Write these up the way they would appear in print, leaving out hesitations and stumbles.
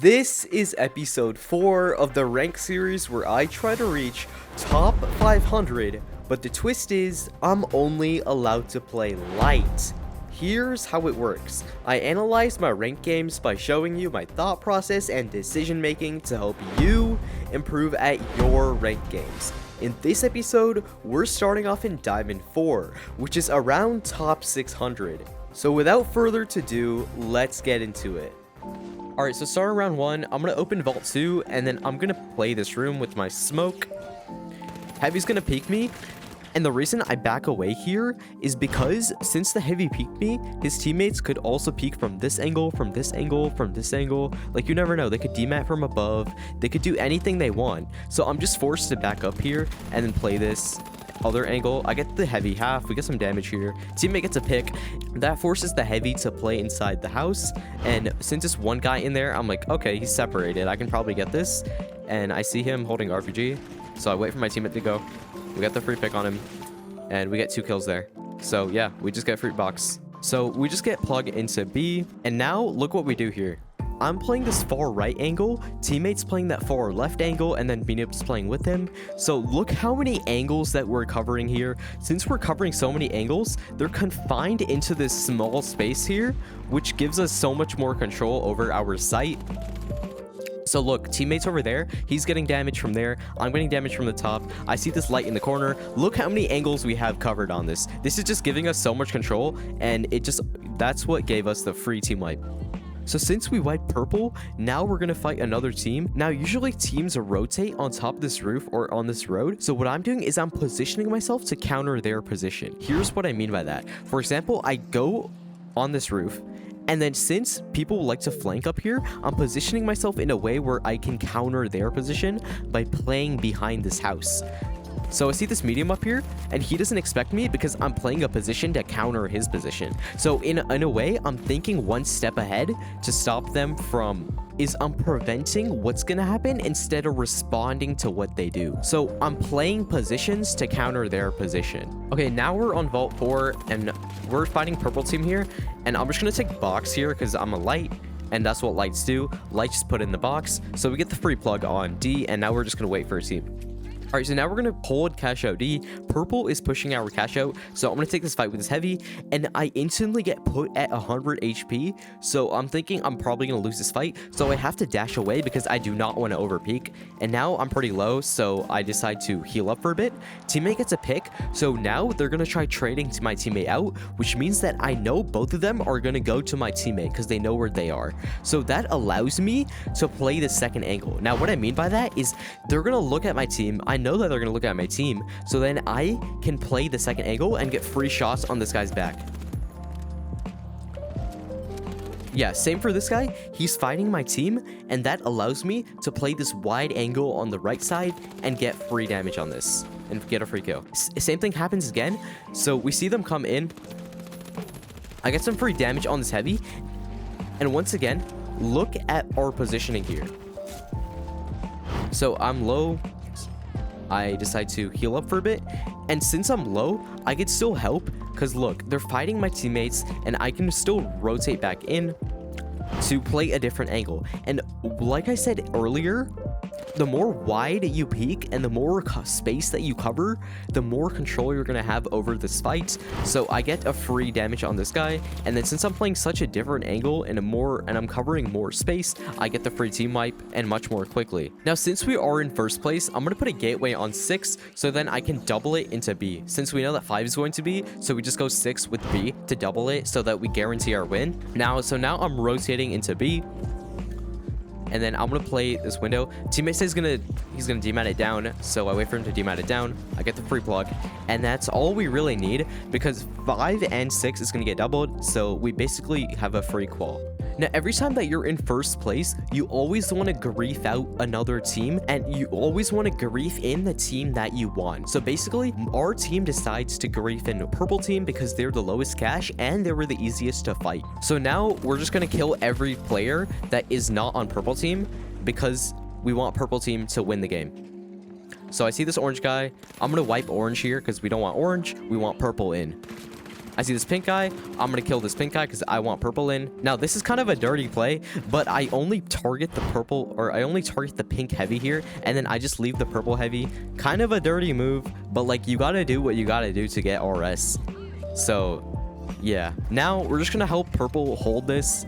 This is episode 4 of the rank series where I try to reach top 500, but the twist is I'm only allowed to play light. Here's how it works. I analyze my rank games by showing you my thought process and decision making to help you improve at your rank games. In this episode, we're starting off in Diamond 4, which is around top 600. So without further ado, let's get into it. Alright, so starting round 1, I'm going to open Vault 2, and then I'm going to play this room with my smoke. Heavy's going to peek me, and the reason I back away here is because since the Heavy peeked me, his teammates could also peek from this angle, from this angle, from this angle. Like, you never know, they could demat from above, they could do anything they want. So I'm just forced to back up here and then play this other angle. I get the Heavy half, we get some damage here, teammate gets a pick, that forces the Heavy to play inside the house, and since it's one guy in there, I'm like, okay, he's separated, I can probably get this, and I see him holding RPG, so I wait for my teammate to go, we got the free pick on him, and we get 2 kills there. So yeah, we just get free box. So we just get plugged into B, and now look what we do here. I'm playing this far right angle, teammates playing that far left angle, and then Beanup's playing with him. So look how many angles that we're covering here. Since we're covering so many angles, they're confined into this small space here, which gives us so much more control over our sight. So look, teammates over there, he's getting damage from there, I'm getting damage from the top, I see this light in the corner. Look how many angles we have covered on this. This is just giving us so much control, and that's what gave us the free team wipe. So since we wiped purple, now we're gonna fight another team. Now usually teams rotate on top of this roof or on this road. So what I'm doing is I'm positioning myself to counter their position. Here's what I mean by that. For example, I go on this roof, and then since people like to flank up here, I'm positioning myself in a way where I can counter their position by playing behind this house. So I see this medium up here, and he doesn't expect me because I'm playing a position to counter his position. So in a way, I'm thinking one step ahead to stop them from I'm preventing what's gonna happen instead of responding to what they do. So I'm playing positions to counter their position. Okay, now we're on Vault 4, and we're fighting purple team here, and I'm just gonna take box here because I'm a light, and that's what lights do. Lights just put in the box. So we get the free plug on D, and now we're just gonna wait for a team. Alright, so now we're going to hold cashout D. Purple is pushing our cashout, so I'm going to take this fight with this Heavy, and I instantly get put at 100 HP, so I'm thinking I'm probably going to lose this fight, so I have to dash away because I do not want to overpeak, and now I'm pretty low, so I decide to heal up for a bit. Teammate gets a pick, so now they're going to try trading to my teammate out, which means that I know both of them are going to go to my teammate because they know where they are. So that allows me to play the second angle. Now, what I mean by that is they're going to look at my team. I know that they're going to look at my team, so then I can play the second angle and get free shots on this guy's back. Yeah, same for this guy. He's fighting my team, and that allows me to play this wide angle on the right side and get free damage on this and get a free kill. Same thing happens again. So we see them come in. I get some free damage on this Heavy, and once again, look at our positioning here. So I'm low, I decide to heal up for a bit, and since I'm low, I can still help because look, they're fighting my teammates, and I can still rotate back in to play a different angle. And like I said earlier, the more wide you peek and the more space that you cover, the more control you're going to have over this fight. So I get a free damage on this guy, and then since I'm playing such a different angle and I'm covering more space, I get the free team wipe and much more quickly. Now since we are in first place, I'm going to put a gateway on 6, so then I can double it into B. Since we know that 5 is going to be, so we just go 6 with B to double it so that we guarantee our win. Now I'm rotating into B, and then I'm gonna play this window. Teammate says he's gonna demat it down, so I wait for him to demat it down. I get the free plug, and that's all we really need because 5 and 6 is gonna get doubled, so we basically have a free qual. Now, every time that you're in first place, you always want to grief out another team, and you always want to grief in the team that you want. So basically, our team decides to grief in purple team because they're the lowest cash and they were the easiest to fight. So now we're just going to kill every player that is not on purple team because we want purple team to win the game. So I see this orange guy. I'm going to wipe orange here because we don't want orange. We want purple in. I see this pink guy. I'm gonna kill this pink guy because I want purple in. Now, this is kind of a dirty play, but I only target the purple, or I only target the pink heavy here, and then I just leave the purple heavy. Kind of a dirty move, but like, you gotta do what you gotta do to get RS. So yeah, now we're just gonna help purple hold this,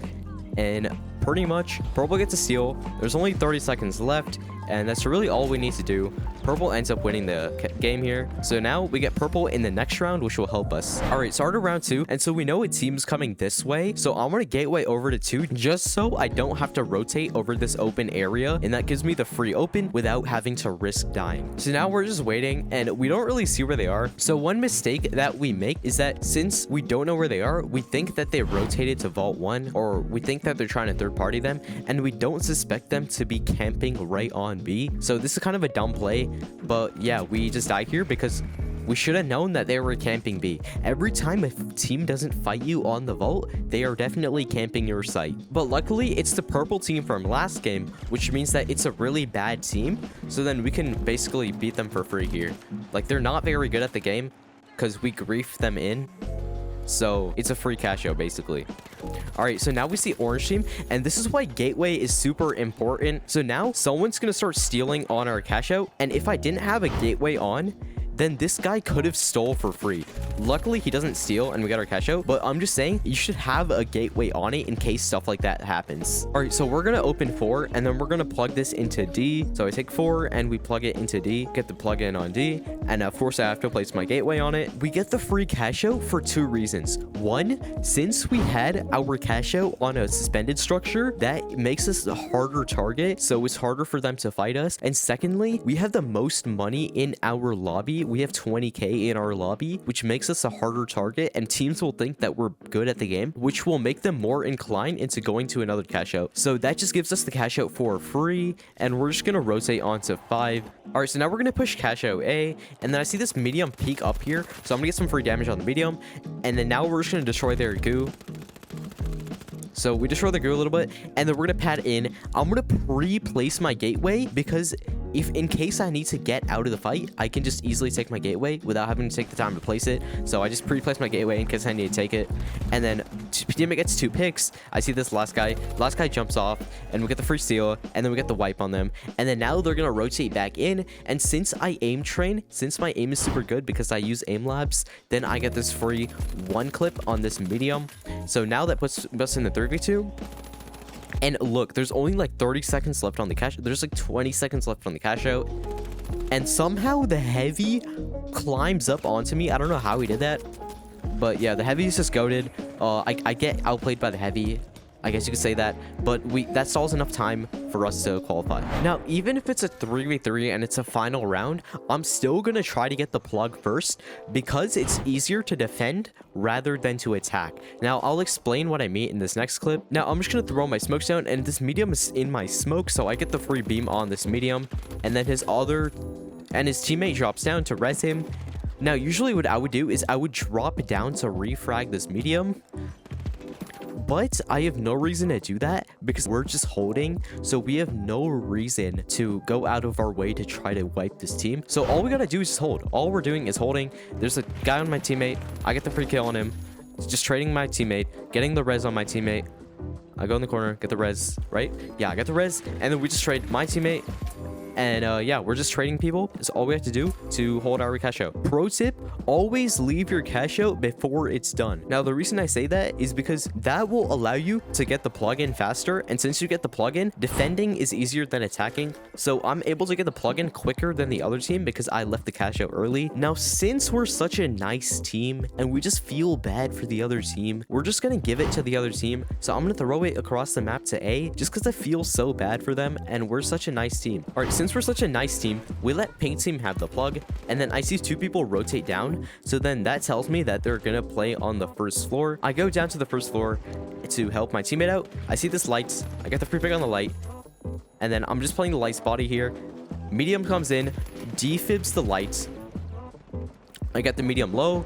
and pretty much purple gets a steal. There's only 30 seconds left, and that's really all we need to do. Purple ends up winning the game here. So now we get purple in the next round, which will help us. All right, start of round 2. And so we know a team's coming this way. So I'm going to gateway over to 2 just so I don't have to rotate over this open area. And that gives me the free open without having to risk dying. So now we're just waiting and we don't really see where they are. So one mistake that we make is that since we don't know where they are, we think that they rotated to vault 1, or we think that they're trying to third party them, and we don't suspect them to be camping right on B. So this is kind of a dumb play. But yeah, we just died here because we should have known that they were camping B. Every time a team doesn't fight you on the vault, they are definitely camping your site. But luckily, it's the purple team from last game, which means that it's a really bad team. So then we can basically beat them for free here. Like, they're not very good at the game because we griefed them in. So it's a free cash out basically. All right, so now we see orange team, and this is why gateway is super important. So now someone's gonna start stealing on our cash out, and if I didn't have a gateway on, then this guy could have stole for free. Luckily, he doesn't steal and we got our cash out, but I'm just saying you should have a gateway on it in case stuff like that happens. All right, so we're gonna open 4 and then we're gonna plug this into D. So I take 4 and we plug it into D, get the plug in on D, and of course I have to place my gateway on it. We get the free cash out for 2 reasons. One, since we had our cash out on a suspended structure, that makes us a harder target, so it's harder for them to fight us. And secondly, we have the most money in our lobby. We have 20k in our lobby, which makes us a harder target, and teams will think that we're good at the game, which will make them more inclined into going to another cash out. So that just gives us the cash out for free, and we're just gonna rotate onto 5. All right, so now we're gonna push cash out A, and then I see this medium peek up here, so I'm gonna get some free damage on the medium, and then now we're just gonna destroy their goo. So we destroy the goo a little bit, and then we're gonna pad in. I'm gonna pre-place my gateway because if in case I need to get out of the fight, I can just easily take my gateway without having to take the time to place it. So I just pre-place my gateway in case I need to take it. And then teammate gets 2 picks. I see this last guy. Last guy jumps off, and we get the free steal, and then we get the wipe on them. And then now they're gonna rotate back in. And since I aim train, since my aim is super good because I use aim labs, then I get this free 1 clip on this medium. So now that puts us in the 3v2. And look, there's only like 30 seconds left on the cash. There's like 20 seconds left on the cash out. And somehow the heavy climbs up onto me. I don't know how he did that. But yeah, the heavy is just goated. I get outplayed by the heavy. I guess you could say that, but that stalls enough time for us to qualify. Now, even if it's a 3v3 and it's a final round, I'm still gonna try to get the plug first because it's easier to defend rather than to attack. Now, I'll explain what I mean in this next clip. Now, I'm just gonna throw my smokes down, and this medium is in my smoke, so I get the free beam on this medium, and then his teammate drops down to res him. Now, usually what I would do is I would drop down to refrag this medium, but I have no reason to do that because we're just holding, so we have no reason to go out of our way to try to wipe this team. So all we gotta do is just hold. All we're doing is holding. There's a guy on my teammate. I get the free kill on him. Just trading my teammate, getting the res on my teammate. I go in the corner, get the res, right? Yeah, I got the res, and then we just trade my teammate. And yeah, we're just trading people. It's all we have to do to hold our cash out. Pro tip, always leave your cash out before it's done. Now, the reason I say that is because that will allow you to get the plug-in faster. And since you get the plug-in, defending is easier than attacking. So I'm able to get the plug-in quicker than the other team because I left the cash out early. Now, since we're such a nice team and we just feel bad for the other team, we're just gonna give it to the other team. So I'm gonna throw it across the map to A just because I feel so bad for them and we're such a nice team. All right, since we're such a nice team, we let pink team have the plug, and then I see 2 people rotate down, so then that tells me that they're gonna play on the first floor. I go down to the first floor to help my teammate out. I see this light. I get the free pick on the light, and then I'm just playing the light's body here. Medium comes in, defibs the light. I get the medium low,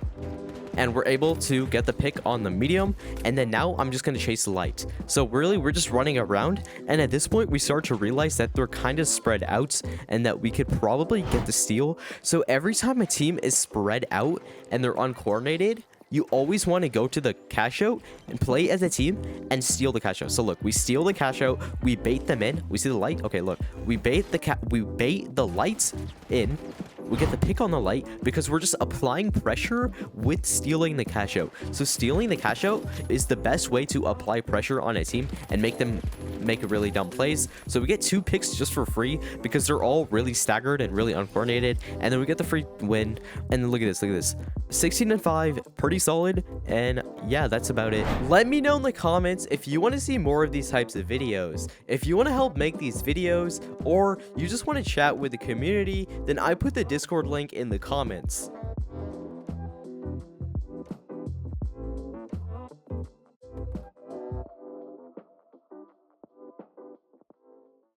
and we're able to get the pick on the medium, and then now I'm just gonna chase the light. So really, we're just running around, and at this point we start to realize that they're kind of spread out and that we could probably get the steal. So every time a team is spread out and they're uncoordinated, you always want to go to the cashout and play as a team and steal the cashout. So look, we steal the cashout, we bait them in. We see the light. Okay, look, we bait the lights in. We get the pick on the light because we're just applying pressure with stealing the cashout. So stealing the cashout is the best way to apply pressure on a team and make them make really dumb plays. So we get 2 picks just for free because they're all really staggered and really uncoordinated. And then we get the free win. And then look at this. 16-5, pretty solid. And yeah, that's about it. Let me know in the comments if you want to see more of these types of videos. If you want to help make these videos, or you just want to chat with the community, then I put the Discord link in the comments.